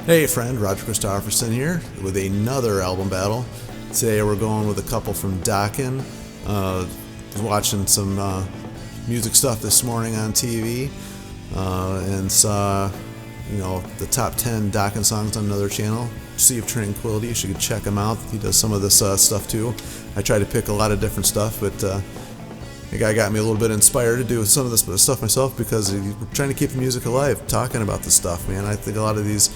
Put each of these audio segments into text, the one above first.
Hey friend, Roger Christopherson here with another album battle. Today we're going with a couple from Dokken. Was watching some music stuff this morning on TV and saw, the top 10 Dokken songs on another channel, Sea of Tranquility. You should check him out. He does some of this stuff too. I try to pick a lot of different stuff, but the guy got me a little bit inspired to do some of this stuff myself because we're trying to keep the music alive, talking about this stuff, man. I think a lot of these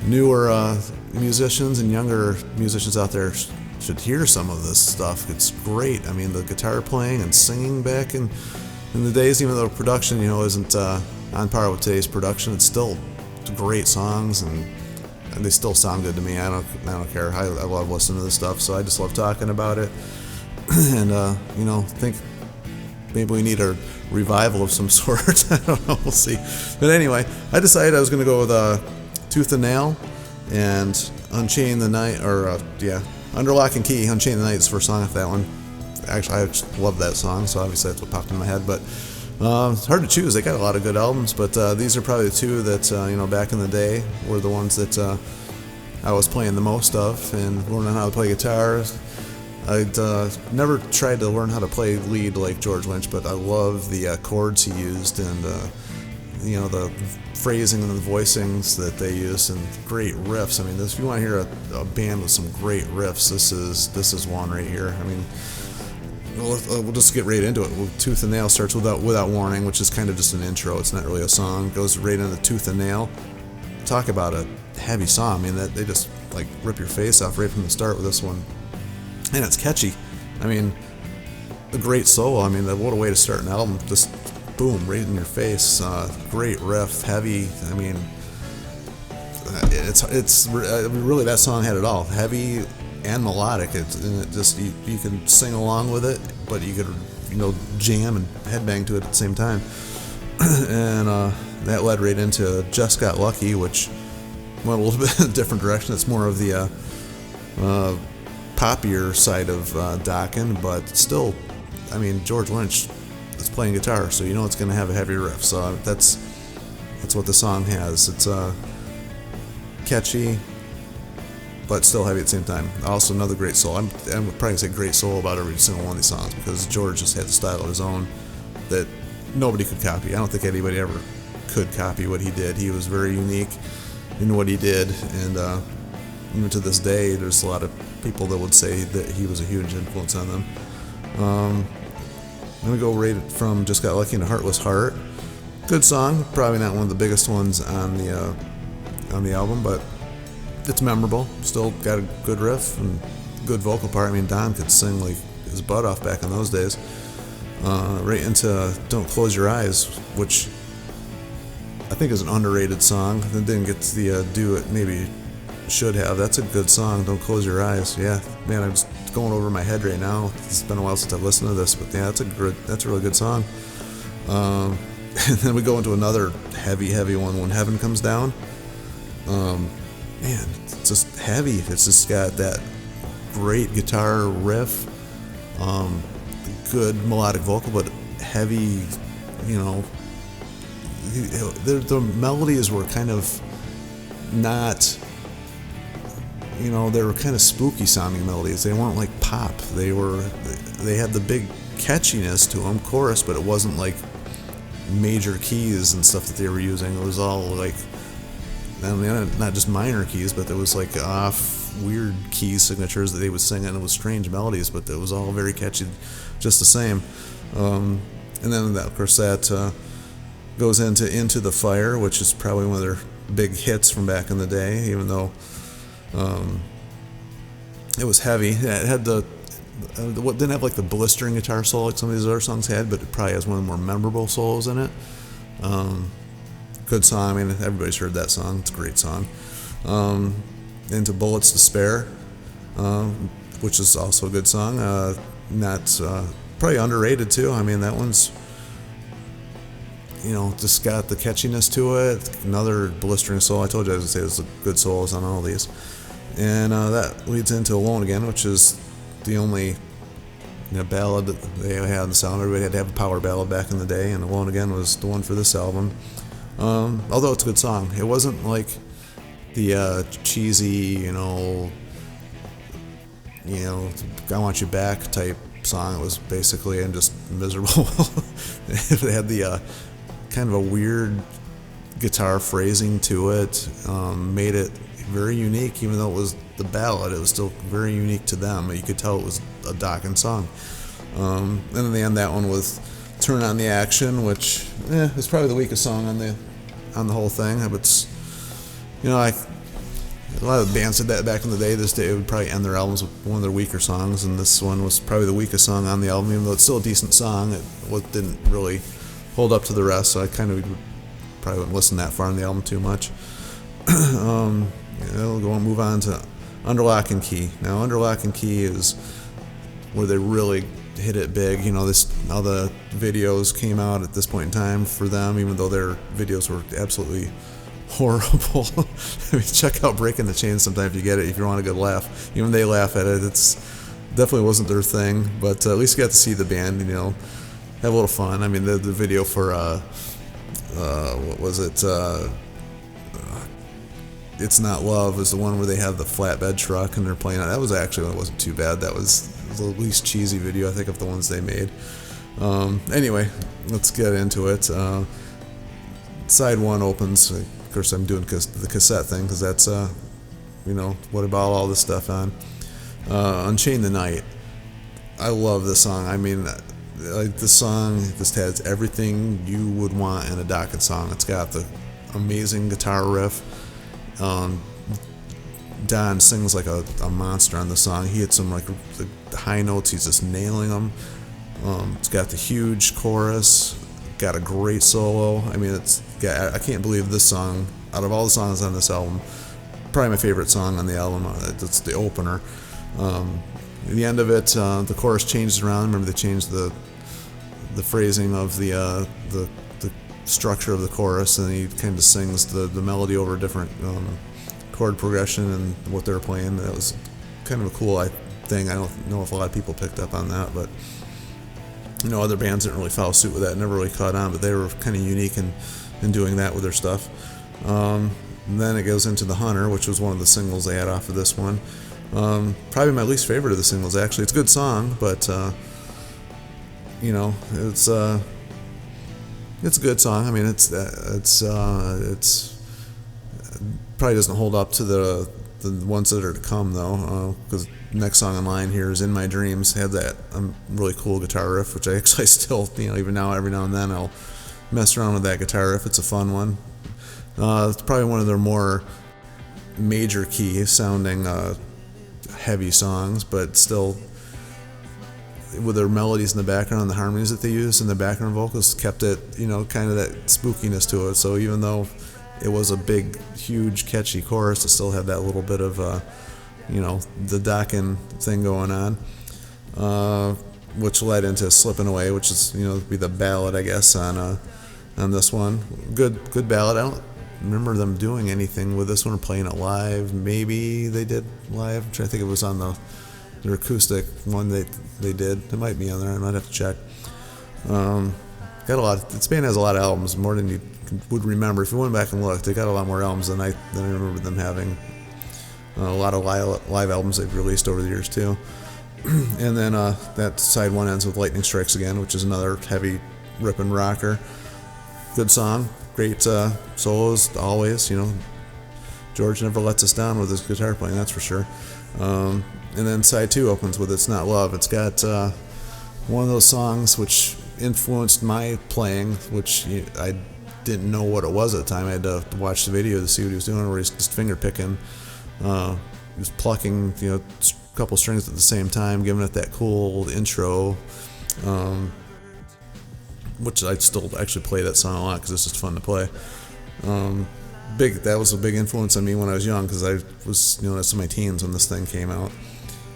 newer musicians and younger musicians out there should hear some of this stuff. It's great. I mean, the guitar playing and singing back in the days, even though production, isn't on par with today's production, it's still great songs and they still sound good to me. I don't care. I love listening to this stuff, so I just love talking about it. And think maybe we need a revival of some sort. I don't know. We'll see. But anyway, I decided I was going to go with Tooth and Nail and Unchained the Night, Under Lock and Key. Unchained the Night is the first song off that one. Actually, I just love that song, so obviously that's what popped in my head. But it's hard to choose. They got a lot of good albums, but these are probably the two that back in the day were the ones that I was playing the most of and learning how to play guitar. I'd never tried to learn how to play lead like George Lynch, but I love the chords he used and the phrasing and the voicings that they use and great riffs. I mean, if you want to hear a band with some great riffs, this is one right here. I mean, we'll just get right into it. Tooth and Nail starts without warning, which is kind of just an intro. It's not really a song. It goes right into Tooth and Nail. Talk about a heavy song. I mean, they just like rip your face off right from the start with this one, and it's catchy. I mean, a great solo. I mean, what a way to start an album. Just boom, right in your face. Great riff, heavy. I mean, it's really, that song had it all, heavy and melodic. It just you can sing along with it, but you could jam and headbang to it at the same time. And that led right into Just Got Lucky, which went a little bit in a different direction. It's more of the poppier side of Dokken, but still, I mean, George Lynch is playing guitar, so it's going to have a heavy riff. So that's what the song has. It's catchy, but still heavy at the same time. Also, another great solo. I'm probably going to say great solo about every single one of these songs because George just had a style of his own that nobody could copy. I don't think anybody ever could copy what he did. He was very unique in what he did, and even to this day, there's a lot of people that would say that he was a huge influence on them. Then we go right from Just Got Lucky into Heartless Heart. Good song, probably not one of the biggest ones on the album, but it's memorable. Still got a good riff and good vocal part. I mean, Don could sing like his butt off back in those days. Right into Don't Close Your Eyes, which I think is an underrated song. It didn't get the due it maybe should have. That's a good song, Don't Close Your Eyes. Yeah, man, I'm just going over my head right now. It's been a while since I've listened to this, but yeah, that's a really good song. And then we go into another heavy one, When Heaven Comes Down. Man, it's just heavy. It's just got that great guitar riff, good melodic vocal, but heavy. The melodies were kind of not. They were kind of spooky sounding melodies. They weren't like pop. They had the big catchiness to them, chorus, but it wasn't like major keys and stuff that they were using. It was all like, I mean, not just minor keys, but there was like off weird key signatures that they would sing, and it was strange melodies, but it was all very catchy, just the same. And then of course that goes into the Fire, which is probably one of their big hits from back in the day, even though it was heavy. It had didn't have like the blistering guitar solo like some of these other songs had, but it probably has one of the more memorable solos in it. Good song. I mean, everybody's heard that song. It's a great song. Into Bullets to Spare, which is also a good song. Not probably underrated too. I mean, that one's just got the catchiness to it. Another blistering solo. I told you I was going to say there's a good solos on all these. And that leads into Alone Again, which is the only ballad that they had in the sound. Everybody had to have a power ballad back in the day, and Alone Again was the one for this album. Although it's a good song. It wasn't like the cheesy, I want you back type song. It was basically and just miserable. It had the kind of a weird guitar phrasing to it, made it very unique. Even though it was the ballad, it was still very unique to them. You could tell it was a Dokken song. And in the end, that one was "Turn on the Action," which is probably the weakest song on the whole thing. But a lot of bands did that back in the day. This day, it would probably end their albums with one of their weaker songs, and this one was probably the weakest song on the album. Even though it's still a decent song, it didn't really hold up to the rest. So I probably wouldn't listen that far on the album too much. We'll move on to Under Lock and Key. Now, Under Lock and Key is where they really hit it big. All the videos came out at this point in time for them, even though their videos were absolutely horrible. I mean, check out Breaking the Chain sometime if you get it, if you want a good laugh. Even they laugh at it. It's definitely wasn't their thing, but at least you got to see the band, have a little fun. I mean, the video for what was it? It's Not Love is the one where they have the flatbed truck and they're playing it. That was actually, it wasn't too bad. That was the least cheesy video, I think, of the ones they made. Anyway, let's get into it. Side one opens. Of course, I'm doing the cassette thing because that's, what about all this stuff on. Unchained the Night. I love this song. I mean, this song just has everything you would want in a Dokken song. It's got the amazing guitar riff. Don sings like a monster on the song. He hits some like the high notes. He's just nailing them. It's got the huge chorus. Got a great solo. I mean, I can't believe this song, out of all the songs on this album, probably my favorite song on the album. It's the opener. At the end of it, the chorus changes around. Remember, they changed the phrasing of the structure of the chorus, and he kind of sings the melody over a different chord progression and what they were playing. That was kind of a cool thing. I don't know if a lot of people picked up on that, but other bands didn't really follow suit with that. It never really caught on, but they were kind of unique in doing that with their stuff. And then it goes into The Hunter, which was one of the singles they had off of this one. Probably my least favorite of the singles, actually. It's a good song, but it's a good song. I mean, it's probably doesn't hold up to the ones that are to come, though, because next song in line here is In My Dreams. Had that really cool guitar riff, which I actually still, even now, every now and then I'll mess around with that guitar riff. It's a fun one. It's probably one of their more major key sounding heavy songs, but still with their melodies in the background and the harmonies that they used in the background vocals kept it, kind of that spookiness to it. So even though it was a big, huge, catchy chorus, it still had that little bit of the Dokken thing going on, which led into Slipping Away, which is, be the ballad, I guess, on this one. Good ballad. I don't remember them doing anything with this one or playing it live. Maybe they did live. I'm trying to think it was on their acoustic one they did. It might be on there. I might have to check. Got a lot. This band has a lot of albums, more than you would remember. If you went back and looked, they got a lot more albums than I remember them having. A lot of live albums they've released over the years too. And then that side one ends with Lightning Strikes Again, which is another heavy ripping rocker. Good song, great solos always. George never lets us down with his guitar playing, that's for sure. And then side two opens with It's Not Love. It's got one of those songs which influenced my playing, which I didn't know what it was at the time. I had to watch the video to see what he was doing, where he's just finger picking. He was plucking, a couple strings at the same time, giving it that cool intro, which I still actually play that song a lot because it's just fun to play. That was a big influence on me when I was young, because I was, that's in my teens when this thing came out.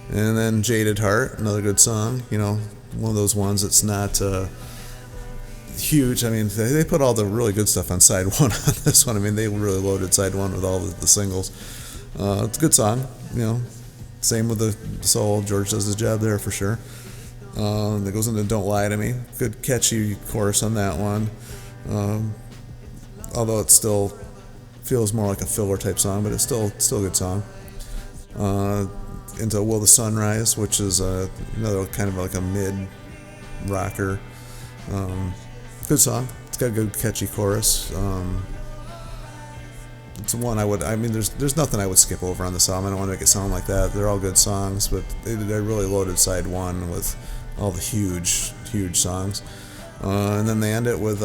And then Jaded Heart, another good song, one of those ones that's not huge. I mean, they put all the really good stuff on side one on this one. I mean, they really loaded side one with all the singles. It's a good song, Same with the solo. George does his job there for sure. That goes into Don't Lie to Me. Good catchy chorus on that one. Although it still feels more like a filler type song, but it's still a good song. Into Will the Sun Rise, which is another kind of like a mid rocker. Good song. It's got a good catchy chorus. It's one there's nothing I would skip over on this album. I don't want to make it sound like that. They're all good songs, but they really loaded side one with all the huge songs. And then they end it with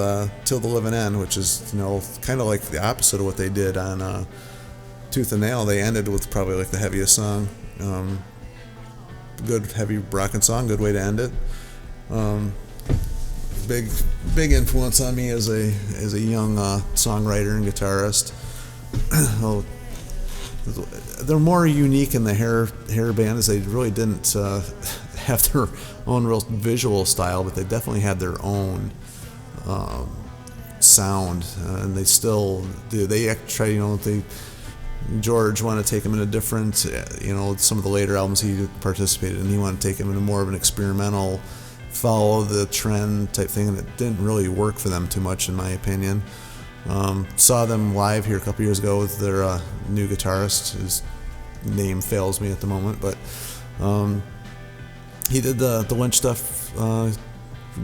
Till the Living End, which is, kind of like the opposite of what they did on Tooth and Nail. They ended with probably like the heaviest song. Good heavy rockin' song, good way to end it. Big influence on me as a young songwriter and guitarist. They're more unique in the hair band, as they really didn't have their own real visual style, but they definitely had their own sound, and they still do. They try, George wanted to take him in a different, some of the later albums he participated in, he wanted to take him into more of an experimental, follow the trend type thing, and it didn't really work for them too much, in my opinion. Saw them live here a couple years ago with their new guitarist, whose name fails me at the moment, but he did the Lynch stuff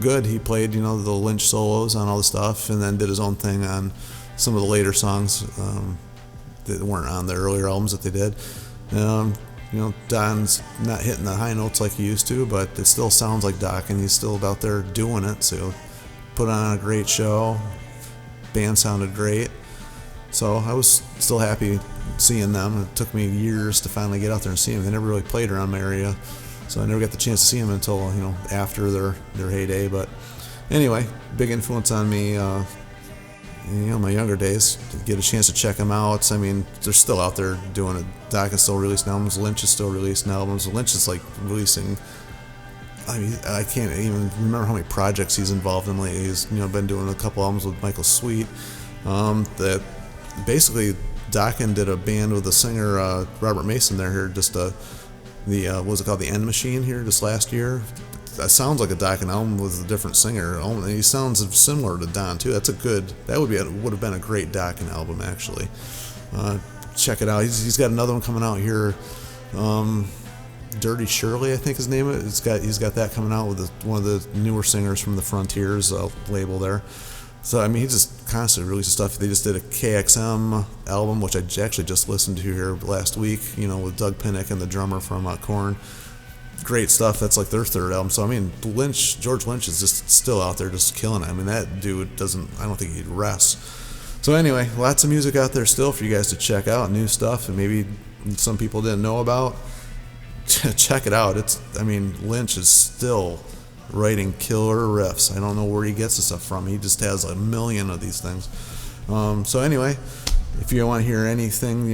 good. He played, the Lynch solos on all the stuff, and then did his own thing on some of the later songs that weren't on the earlier albums that they did. Don's not hitting the high notes like he used to, but it still sounds like Dokken. He's still out there doing it, so put on a great show. Band sounded great, so I was still happy seeing them. It took me years to finally get out there and see them. They never really played around my area, so I never got the chance to see them until after their heyday. But anyway, big influence on me. My younger days, to get a chance to check them out. I mean, they're still out there doing it. Dokken's still releasing albums. Lynch is still releasing albums. Lynch is like releasing. I can't even remember how many projects he's involved in lately. He's been doing a couple albums with Michael Sweet. That basically Dokken did a band with the singer Robert Mason there here. Just what was it called, the End Machine here just last year. That sounds like a Dokken album with a different singer. And he sounds similar to Don too. That would have been a great Dokken album actually. Check it out. He's got another one coming out here. Dirty Shirley, I think his name is. He's got that coming out with one of the newer singers from the Frontiers label there. So he just constantly releases stuff. They just did a KXM album, which I actually just listened to here last week. With Doug Pinnick and the drummer from Korn. Great stuff. That's like their third album. So George Lynch is just still out there just killing it. That dude I don't think he'd rest. So anyway, lots of music out there still for you guys to check out, new stuff, and maybe some people didn't know about. Check it out. Lynch is still writing killer riffs. I don't know where he gets the stuff from. He just has a million of these things. So anyway, if you want to hear anything,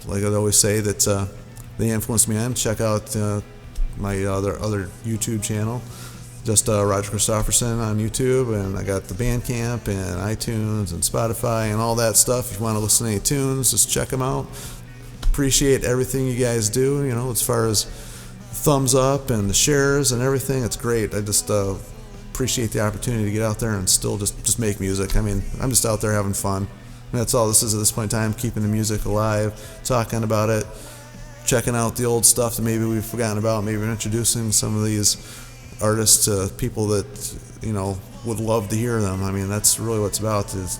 like I always say that they influenced me on, check out my other YouTube channel. Just Roger Christopherson on YouTube, and I got the Bandcamp and iTunes and Spotify and all that stuff. If you want to listen to any tunes, just check them out. Appreciate everything you guys do, as far as thumbs up and the shares and everything. It's great. I just appreciate the opportunity to get out there and still just make music. I'm just out there having fun. And that's all this is at this point in time, keeping the music alive, talking about it, checking out the old stuff that maybe we've forgotten about, maybe introducing some of these artists to people that, would love to hear them. That's really what it's about, is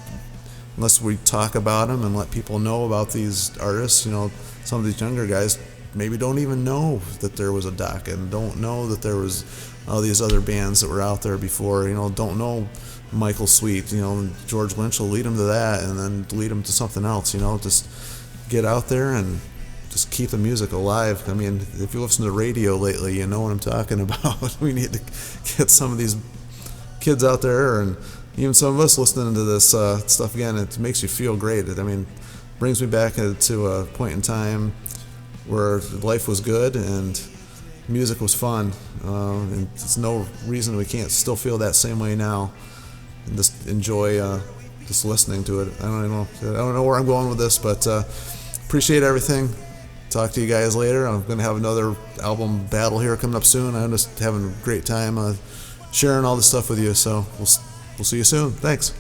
unless we talk about them and let people know about these artists, some of these younger guys maybe don't even know that there was a Dokken, don't know that there was all these other bands that were out there before, don't know Michael Sweet, George Lynch will lead them to that and then lead them to something else, just get out there and just keep the music alive. If you listen to radio lately, you know what I'm talking about. We need to get some of these kids out there, and even some of us listening to this stuff again. It makes you feel great. It brings me back to a point in time where life was good and music was fun, and there's no reason we can't still feel that same way now and just enjoy just listening to it. I don't know where I'm going with this, but appreciate everything. Talk to you guys later. I'm going to have another album battle here coming up soon. I'm just having a great time sharing all this stuff with you, so we'll see you soon. Thanks.